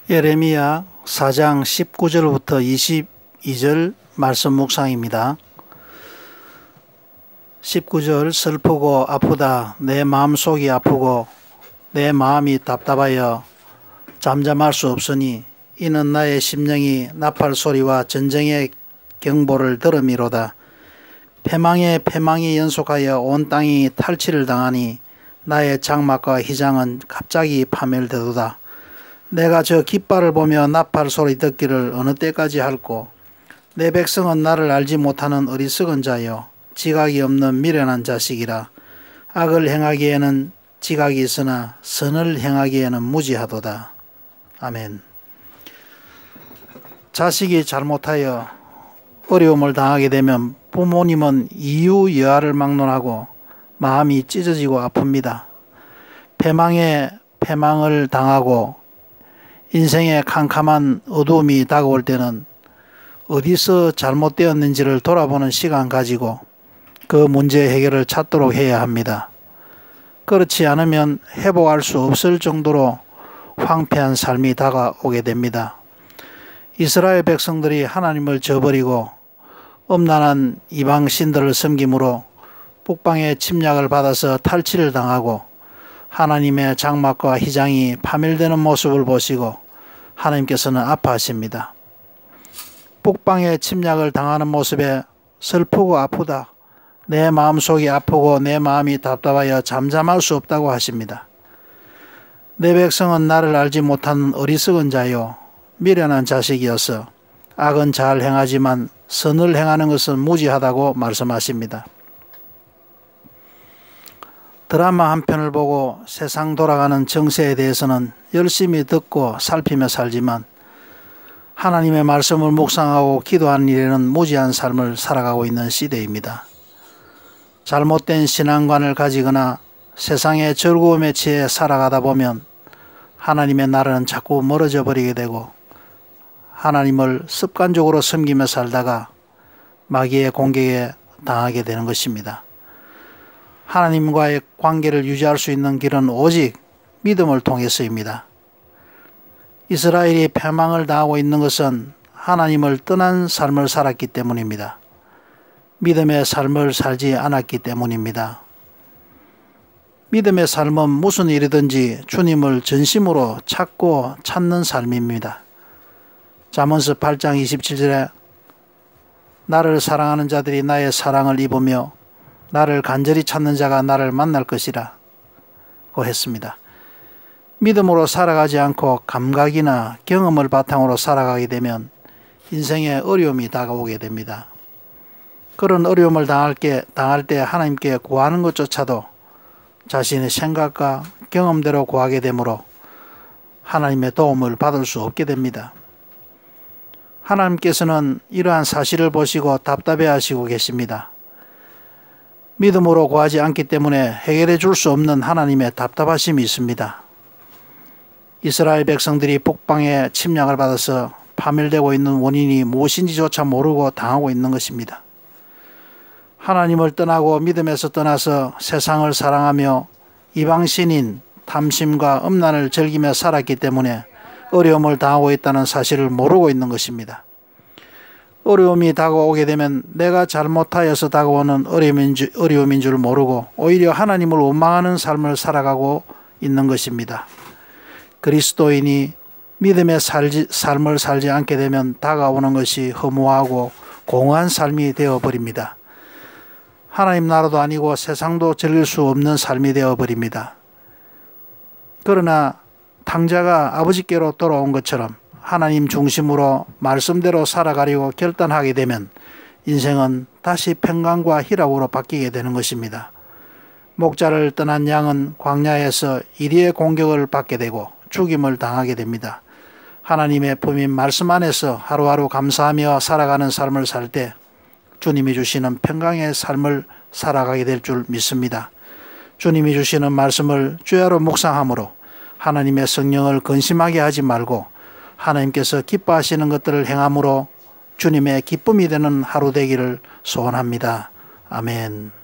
예레미야 4장 19절부터 22절 말씀 묵상입니다. 19절 슬프고 아프다. 내 마음속이 아프고 내 마음이 답답하여 잠잠할 수 없으니 이는 나의 심령이 나팔 소리와 전쟁의 경보를 들음이로다. 패망이 연속하여 온 땅이 탈취를 당하니 나의 장막과 휘장은 갑자기 파멸되도다. 내가 저 깃발을 보며 나팔 소리 듣기를 어느 때까지 할꼬. 내 백성은 나를 알지 못하는 어리석은 자요 지각이 없는 미련한 자식이라. 악을 행하기에는 지각이 있으나 선을 행하기에는 무지하도다. 아멘. 자식이 잘못하여 어려움을 당하게 되면 부모님은 이유 여하를 막론하고 마음이 찢어지고 아픕니다. 패망을 당하고 인생의 캄캄한 어두움이 다가올 때는 어디서 잘못되었는지를 돌아보는 시간 가지고 그 문제 해결을 찾도록 해야 합니다. 그렇지 않으면 회복할 수 없을 정도로 황폐한 삶이 다가오게 됩니다. 이스라엘 백성들이 하나님을 저버리고 엄란한 이방 신들을 섬김으로 북방의 침략을 받아서 탈취를 당하고 하나님의 장막과 휘장이 파멸되는 모습을 보시고 하나님께서는 아파하십니다. 북방의 침략을 당하는 모습에 슬프고 아프다. 내 마음속이 아프고 내 마음이 답답하여 잠잠할 수 없다고 하십니다. 내 백성은 나를 알지 못하는 어리석은 자요 미련한 자식이어서 악은 잘 행하지만 선을 행하는 것은 무지하다고 말씀하십니다. 드라마 한 편을 보고 세상 돌아가는 정세에 대해서는 열심히 듣고 살피며 살지만 하나님의 말씀을 묵상하고 기도하는 일에는 무지한 삶을 살아가고 있는 시대입니다. 잘못된 신앙관을 가지거나 세상의 즐거움에 취해 살아가다 보면 하나님의 나라는 자꾸 멀어져 버리게 되고 하나님을 습관적으로 섬기며 살다가 마귀의 공격에 당하게 되는 것입니다. 하나님과의 관계를 유지할 수 있는 길은 오직 믿음을 통해서입니다. 이스라엘이 패망을 당하고 있는 것은 하나님을 떠난 삶을 살았기 때문입니다. 믿음의 삶을 살지 않았기 때문입니다. 믿음의 삶은 무슨 일이든지 주님을 전심으로 찾는 삶입니다. 잠언서 8장 27절에 나를 사랑하는 자들이 나의 사랑을 입으며 나를 간절히 찾는 자가 나를 만날 것이라 고 했습니다. 믿음으로 살아가지 않고 감각이나 경험을 바탕으로 살아가게 되면 인생에 어려움이 다가오게 됩니다. 그런 어려움을 당할 때 하나님께 구하는 것조차도 자신의 생각과 경험대로 구하게 되므로 하나님의 도움을 받을 수 없게 됩니다. 하나님께서는 이러한 사실을 보시고 답답해 하시고 계십니다. 믿음으로 구하지 않기 때문에 해결해 줄 수 없는 하나님의 답답하심이 있습니다. 이스라엘 백성들이 북방의 침략을 받아서 파멸되고 있는 원인이 무엇인지조차 모르고 당하고 있는 것입니다. 하나님을 떠나고 믿음에서 떠나서 세상을 사랑하며 이방신인 탐심과 음란을 즐기며 살았기 때문에 어려움을 당하고 있다는 사실을 모르고 있는 것입니다. 어려움이 다가오게 되면 내가 잘못하여서 다가오는 어려움인 줄 모르고 오히려 하나님을 원망하는 삶을 살아가고 있는 것입니다. 그리스도인이 믿음의 삶을 살지 않게 되면 다가오는 것이 허무하고 공허한 삶이 되어버립니다. 하나님 나라도 아니고 세상도 즐길 수 없는 삶이 되어버립니다. 그러나 탕자가 아버지께로 돌아온 것처럼 하나님 중심으로 말씀대로 살아가려고 결단하게 되면 인생은 다시 평강과 희락으로 바뀌게 되는 것입니다. 목자를 떠난 양은 광야에서 이리의 공격을 받게 되고 죽임을 당하게 됩니다. 하나님의 품인 말씀 안에서 하루하루 감사하며 살아가는 삶을 살 때 주님이 주시는 평강의 삶을 살아가게 될 줄 믿습니다. 주님이 주시는 말씀을 주야로 묵상함으로 하나님의 성령을 근심하게 하지 말고 하나님께서 기뻐하시는 것들을 행함으로 주님의 기쁨이 되는 하루 되기를 소원합니다. 아멘.